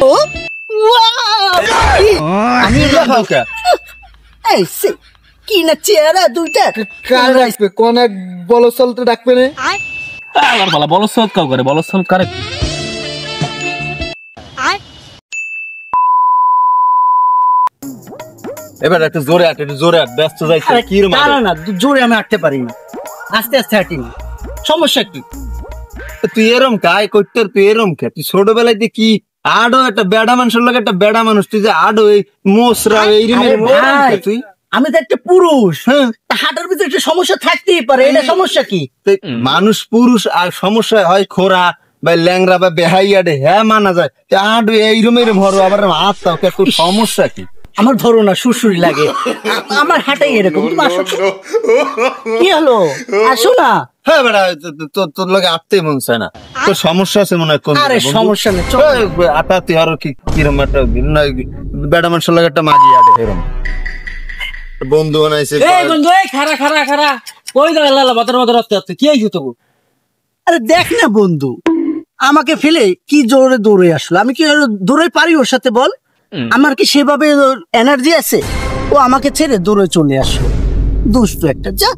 ও আমি কাউকে এই সে কি না চেহারা দুইটা কার রাখবে কোন এক বলসলতে ডাকবে না আবার বলা বলসত কাউ করে বলসত করে এবার একটু জোরে আট একটু জোরে আট ব্যস্ত যাইছে কি রে না না জোরে আমি আটতে পারি না আস্তে আস্তে হাঁটি না সমস্যা কি তুই এরম কাই করতে তুই এরম কে তুই ছোটবেলায় দিয়ে কি আডো একটা বেড়া মানুষের লোক একটা বেড়া মানুষ তুই যে আডো এই মোসরা তুই আমি তো একটা পুরুষ হাঁটার ভিতরে একটা সমস্যা থাকতেই পারে এটা সমস্যা কি মানুষ পুরুষ আর সমস্যা হয় খোরা বা ল্যাংরা বা বেহাইয়াডে হ্যাঁ মানা যায় আডো এইরম এরম হরো আবার হাত তাও তোর সমস্যা কি আমার ধরো না সুরসুরি লাগে আমার হাঁটাই এরকম তুমি আসো কি হলো আসো না হ্যাঁ বেড়া তোর লোকে আটতে মন চায় না তোর সমস্যা আছে মনে হয় কোন আরে সমস্যা নেই আটা তুই আরো কি কিরম একটা বেড়া মানুষের লোক একটা মাঝি আটে এরম বন্ধু বানাইছে এই বন্ধু এই খারা খারা খারা কই দাও লালা বাতর বাতর রাখতে রাখতে কি হইছে তো আরে দেখ না বন্ধু আমাকে ফেলে কি জোরে দৌড়ে আসলো আমি কি দৌড়ে পারি ওর সাথে বল আমার কি সেভাবে এনার্জি আছে ও আমাকে ছেড়ে দৌড়ে চলে আসলো দুষ্ট একটা যা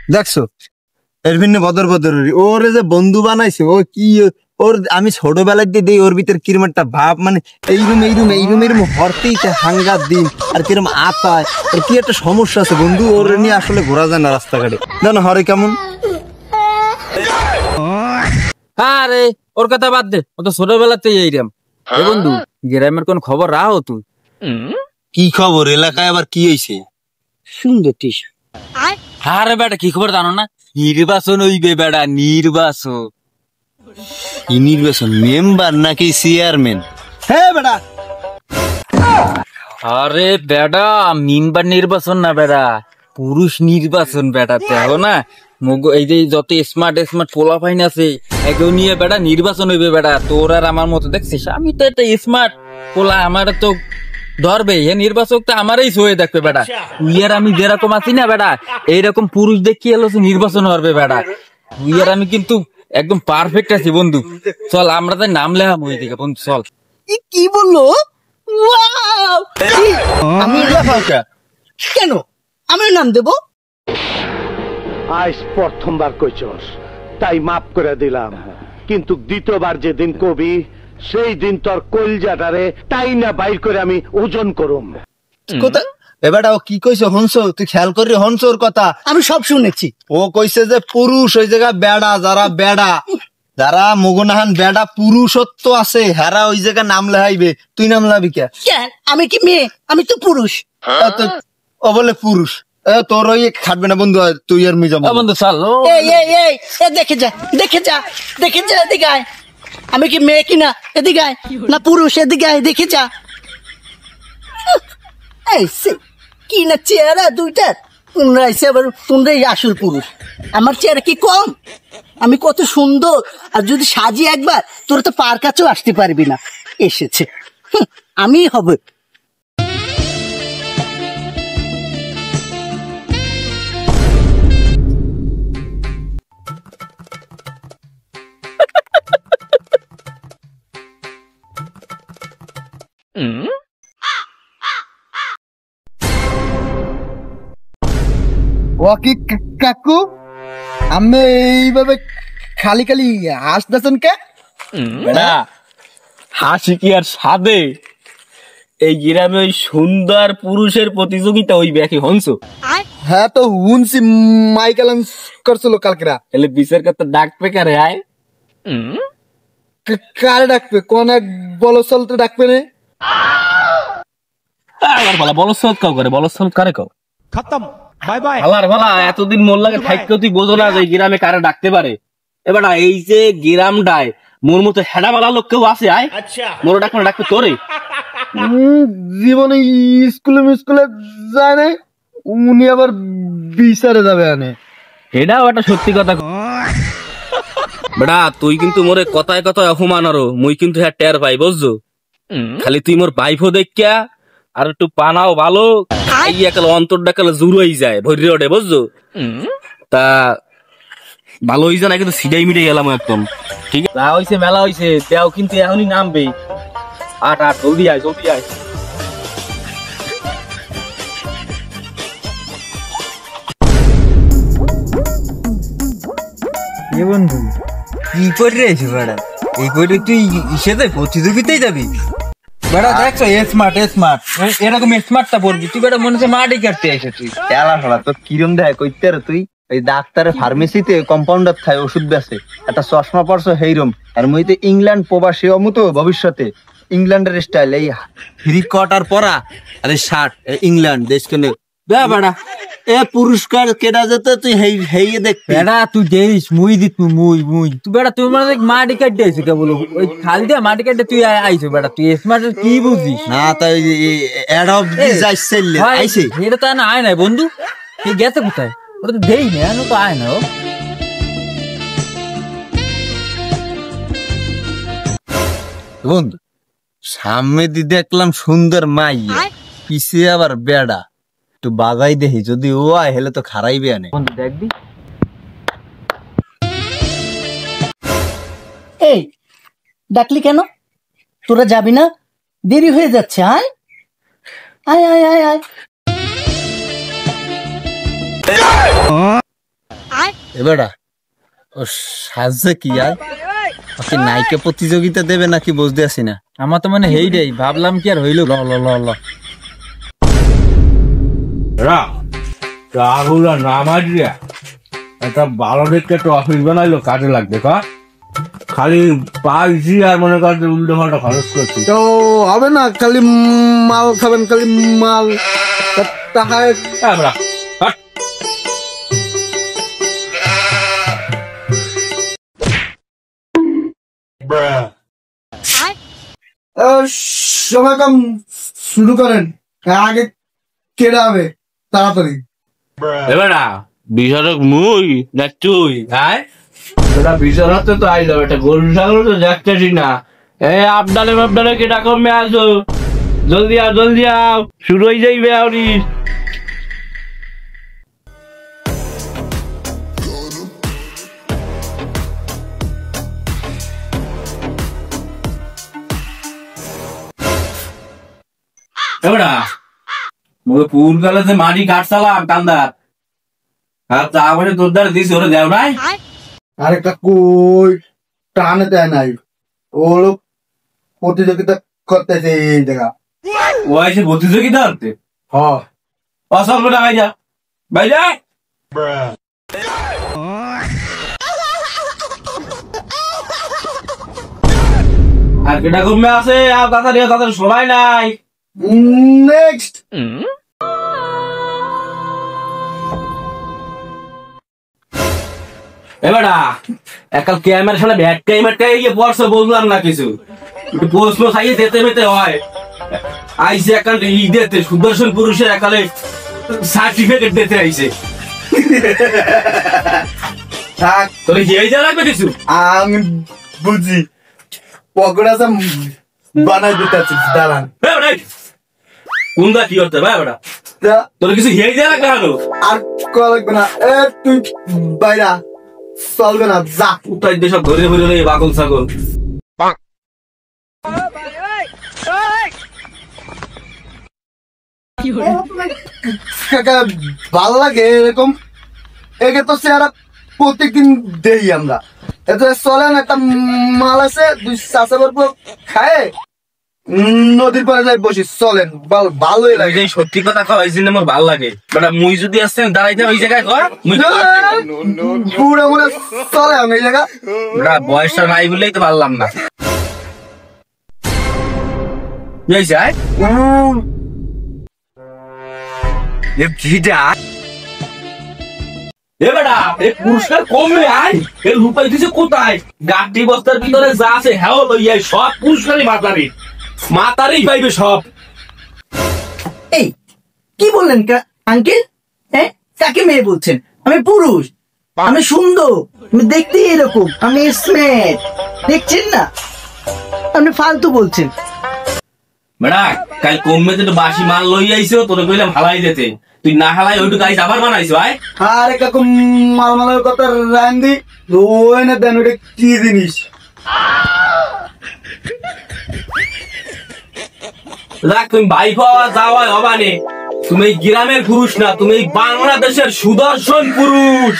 দেখছো এর ভিন্ন বদর বদর ওর যে বন্ধু বানাইছে ও কি ওর আমি ছোটবেলায় দিয়ে দিই ওর ভিতরে কিরম একটা ভাব মানে এইরম হরতেই হাঙ্গার দিন আর কিরম আতায় ওর কি একটা সমস্যা আছে বন্ধু ওর নিয়ে আসলে ঘোরা যায় না রাস্তাঘাটে জানো হরে কেমন আরে ওর কথা বাদ দে ও তো ছোটবেলাতেই এইরকম এ বন্ধু গ্রামের কোন খবর রাও তুই কি খবর এলাকায় আবার কি হয়েছে সুন্দর টিস আরে বেটা কি খবর জানো না নির্বাচন হইবে বেটা নির্বাচন কি নির্বাচন মেম্বার নাকি চেয়ারম্যান হ্যাঁ বেটা আরে বেটা মেম্বার নির্বাচন না বেটা পুরুষ নির্বাচন বেটা দেখো না এই যে যত স্মার্ট স্মার্ট পোলা ফাইন আছে একেও নিয়ে বেটা নির্বাচন হইবে বেটা তোর আর আমার মতো দেখছিস আমি তো একটা স্মার্ট পোলা আমার তো ধরবে এ নির্বাচক তো আমারই হয়ে দেখবে বেটা তুই আর আমি যেরকম আছি না বেটা এইরকম পুরুষ দেখি এলো নির্বাচন হবে বেটা তুই আর আমি কিন্তু একদম পারফেক্ট আছি বন্ধু চল আমরা তো নাম লেখাম ওই দিকে বন্ধু চল কি বললো আমি কেন আমি নাম দেবো আজ প্রথমবার কইছস তাই মাফ করে দিলাম কিন্তু দ্বিতীয়বার যেদিন কবি সেই দিন তোর কলজাটারে তাই না বাইর করে আমি ওজন করুম কোথায় এবারটা ও কি কইছে হংস তুই খেয়াল করি হংস ওর কথা আমি সব শুনেছি ও কইছে যে পুরুষ ওই জায়গা বেড়া যারা মগনাহান বেড়া পুরুষত্ব আছে হেরা ওই জায়গা নাম লেহাইবে তুই নাম লাবি কে আমি কি মেয়ে আমি তো পুরুষ ও বলে পুরুষ তোর ওই খাটবে না বন্ধু তুই আর মিজাম বন্ধু চল দেখে যা এদিকে আয় আমি কি মেয়ে কিনা এদিকে আয় না পুরুষ এদিকে আয় দেখে যা এই সে কি না চেহারা দুইটার তোমরা এসে আবার তোমরাই আসল পুরুষ আমার চেহারা কি কম আমি কত সুন্দর আর যদি সাজি একবার তোরা তো পার কাছেও আসতে পারবি না এসেছে আমি হবে ও কি কাকু আমি এইভাবে খালি খালি হাসতেছেন কে না হাসি কি আর সাদে এই গ্রামে ওই সুন্দর পুরুষের প্রতিযোগিতা ওই ব্যাকি হংস হ্যাঁ তো হুনসি মাইকেল করছিল কালকেরা এলে বিচার করতে ডাকবে কারে আয় কারে ডাকবে কোন এক বলসলতে ডাকবে না আবার বলা বলসত কাউ করে বলসত কারে কাউ খতম বাই বাই আলার ভালা এতদিন মোর লাগে থাকতেও তুই বোঝো না যে গ্রামে কারে ডাকতে পারে এবার এই যে গ্রামটায় মোর মতো হেডাবালা লোক কেউ আছে আয় মোর ডাকবে তোরে জীবনে স্কুলে যায় না উনি আবার বিচারে যাবে আনে এটাও একটা সত্যি কথা বেটা তুই কিন্তু মোরে কথায় কথায় অপমান আরো মুই কিন্তু হ্যাঁ টের পাই বুঝছো খালি তুই মোর বাইফও দেখিয়া আর একটু পানাও ভালো খাইয়া অন্তরটা কালে জুড়াই যায় ভরি ওঠে বুঝছো তা ভালো হয়ে যায় না কিন্তু সিডাই মিটাই গেলাম একদম ঠিক আছে হইছে মেলা হইছে দেও কিন্তু এখনই নামবে আট জলদি আয় এ বন্ধু কি করে রেছে বেড়া এই করে তুই ইসেতে প্রতিযোগিতায় যাবি বেটা দেখছো স্মার্ট এরকম স্মার্টটা পড়বি তুই বেটা মনে হচ্ছে মাটি কাটতে আইছে তুই এলা শালা তো কিরম দেয় কইতে রে তুই ওই ডাক্তারের ফার্মেসিতে কম্পাউন্ডার থাই ওষুধ বেচে একটা চশমা পরছো হেইরম আর মুইতে ইংল্যান্ড প্রবাসী অমুতো ভবিষ্যতে ইংল্যান্ডের স্টাইল এই ফ্রি কটার পরা আরে শার্ট ইংল্যান্ড দেশ কেন বেড়া এ পুরস্কার কেডা যেত তুই হেই দেখ বেটা তুই দেইস মুই দিত মুই তুই বেটা তুই মানে মাটি কাটতে আইছো কেবল ওই খালি দিয়ে মাটি কাটতে তুই আইছো বেটা তুই স্মার্ট কি বুঝিস না তাই এড অফ যাইছে আইছে এটা তো না আয় নাই বন্ধু তুই গেছে কোথায় ওটা তো দেই না তো আয় না বন্ধু সামনে দি দেখলাম সুন্দর মাই পিছিয়ে আবার বেড়া একটু বাজাই দেখি যদি ও আয় হেলে তো খারাইবে আনে বন্ধু দেখবি এই ডাকলি কেন? তোরা যাবি না? দেরি হয়ে যাচ্ছে। আয় আয় আয় আয় আয় এ বেড়া ও সাজে কি আয় ওকে নাইকে প্রতিযোগিতা দেবে নাকি বুঝতে আসি না আমার তো মানে হেই রে ভাবলাম কি আর হইলো ল রাহুল নামাজিয়া একটা ভালো দেখতে ট্রফি বানাইলো কাজে লাগবে কা খালি পাইছি আর মনে করছে উল্টো পাল্টা খরচ করছি তো হবে না খালি মাল খাবেন খালি মাল টাকায় আমরা সময় কম শুরু করেন আগে কেটে হবে তাড়াতাড়ি এবার না বিচারক মুই না তুই হ্যাঁ তোরা বিচারক তো আই যাবে একটা গরু ছাগল তো দেখতেছি না আপনারে কেটা কমে আসো জলদি আও শুরু হয়ে যাইবে আউরি এবার মুখে পুর গালাতে মাটি কাটসালাম কান্দার আর তা বলে তোর দ্বারা দিস ওরা দেও নাই আরে কই টানে দেয় নাই ও লোক প্রতিযোগিতা করতেছে এই জায়গা ও এসে প্রতিযোগিতা করতে হ অসল করে বাইজা আর কেটা কমে আছে আর তাড়াতাড়ি সময় নাই নেক্সট এবারা একাল ক্যামেরার সামনে ভ্যাটকাই গিয়ে পড়ছে বুঝলাম না কিছু একটু প্রশ্ন খাইয়ে যেতে মেতে হয় আইসে একাল দিতে সুদর্শন পুরুষের একালে সার্টিফিকেট দিতে আইসে থাক তোর এই যা লাগবে কিছু আমি বুঝি পকোড়া সব বানাই দিতে দাঁড়ান কোনটা কি করতে ভাই ওটা তোর কিছু হেয়ে যা লাগবে কেন আর কল লাগবে না এ তুই বাইরা চলবে না যা উত্তর দিয়ে সব ধরে ধরে বাগল ছাগল কাকা ভাল লাগে এরকম একে তো চেহারা প্রত্যেকদিন দেই আমরা এত চলেন একটা মাল আছে দুই চাষা করবো খায় নদীর পাড়ে যাই বসি চলেন ভালোই লাগে এই সত্যি কথা কয় এই জন্য আমার ভালো লাগে বেটা মুই যদি আসছেন দাঁড়াইতে ওই জায়গায় কয় পুরো মনে চলে আমি এই জায়গা বেটা বয়সটা নাই বলেই তো পারলাম না এই যায় এ ভিডা এ বেটা এই পুরস্কার কমে আয় এ লুকাই দিছে কোথায় গাড়ি বস্তার ভিতরে যা আছে হ্যাঁ লইয়া সব পুরস্কারই মাতারি পাইবে সব এই কি বললেন আঙ্কেল? হ্যাঁ কাকে মেয়ে বলছেন? আমি পুরুষ, আমি সুন্দর, আমি দেখতে এরকম, আমি স্মার্ট, দেখছেন না? আপনি ফালতু বলছেন। বেটা কাল কমে তো বাসি মাল লই আইছো তোরে কইলাম হালাই দিতে তুই না হালাই ওইটু গাইস আবার বানাইছো ভাই আরে কাকু মাল মালের কথা রান্দি ওই না দেন ওটা কি জিনিস দেখ তুমি ভাই পাওয়া যাওয়া হবানে, তুমি এই গ্রামের পুরুষ না, তুমি এই বাংলাদেশের সুদর্শন পুরুষ।